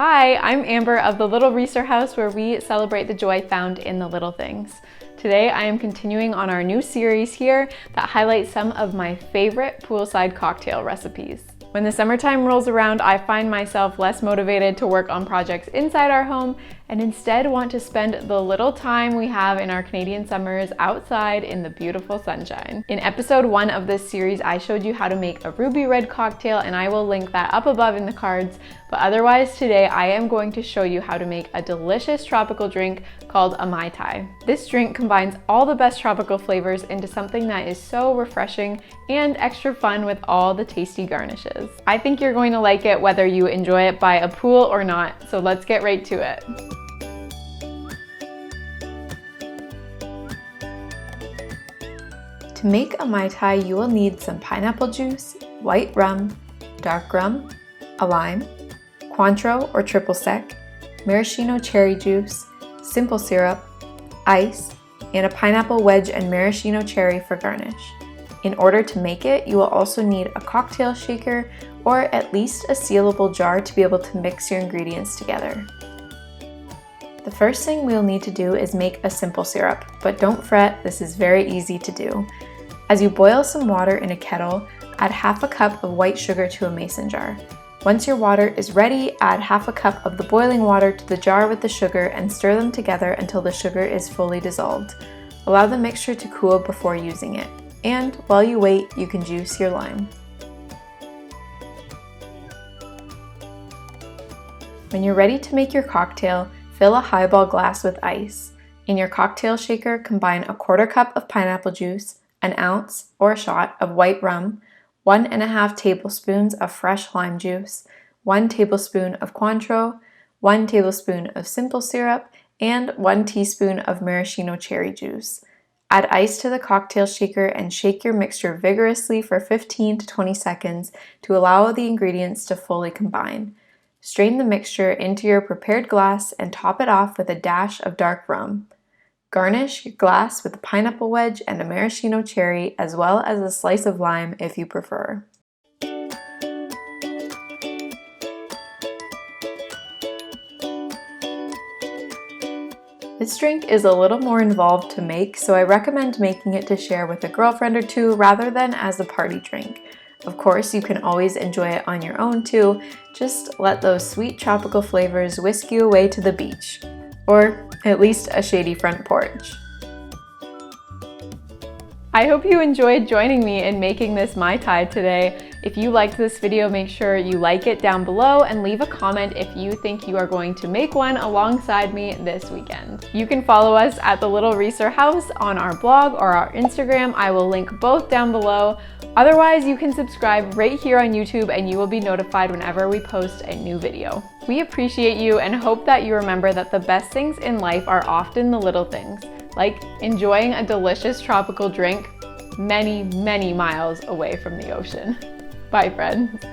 Hi, I'm Amber of the Little Reeser House, where we celebrate the joy found in the little things. Today I am continuing on our new series here that highlights some of my favorite poolside cocktail recipes. When the summertime rolls around, I find myself less motivated to work on projects inside our home and instead want to spend the little time we have in our Canadian summers outside in the beautiful sunshine. In episode 1 of this series, I showed you how to make a ruby red cocktail, and I will link that up above in the cards. But otherwise, today I am going to show you how to make a delicious tropical drink called a Mai Tai. This drink combines all the best tropical flavors into something that is so refreshing and extra fun with all the tasty garnishes. I think you're going to like it whether you enjoy it by a pool or not, so let's get right to it. To make a Mai Tai, you will need some pineapple juice, white rum, dark rum, a lime, Cointreau or triple sec, maraschino cherry juice, simple syrup, ice, and a pineapple wedge and maraschino cherry for garnish. In order to make it, you will also need a cocktail shaker or at least a sealable jar to be able to mix your ingredients together. The first thing we'll need to do is make a simple syrup, but don't fret, this is very easy to do. As you boil some water in a kettle, add half a cup of white sugar to a mason jar. Once your water is ready, add half a cup of the boiling water to the jar with the sugar and stir them together until the sugar is fully dissolved. Allow the mixture to cool before using it. And while you wait, you can juice your lime. When you're ready to make your cocktail, fill a highball glass with ice. In your cocktail shaker, combine a quarter cup of pineapple juice, an ounce or a shot of white rum, 1.5 tablespoons of fresh lime juice, 1 tablespoon of Cointreau, 1 tablespoon of simple syrup, and 1 teaspoon of maraschino cherry juice. Add ice to the cocktail shaker and shake your mixture vigorously for 15 to 20 seconds to allow the ingredients to fully combine. Strain the mixture into your prepared glass and top it off with a dash of dark rum. Garnish your glass with a pineapple wedge and a maraschino cherry, as well as a slice of lime if you prefer. This drink is a little more involved to make, so I recommend making it to share with a girlfriend or two rather than as a party drink. Of course, you can always enjoy it on your own too, just let those sweet tropical flavors whisk you away to the beach. Or at least a shady front porch. I hope you enjoyed joining me in making this Mai Tai today. If you liked this video, make sure you like it down below and leave a comment if you think you are going to make one alongside me this weekend. You can follow us at the Little Reeser House on our blog or our Instagram. I will link both down below. Otherwise, you can subscribe right here on YouTube and you will be notified whenever we post a new video. We appreciate you and hope that you remember that the best things in life are often the little things, like enjoying a delicious tropical drink many, many miles away from the ocean. Bye, friends.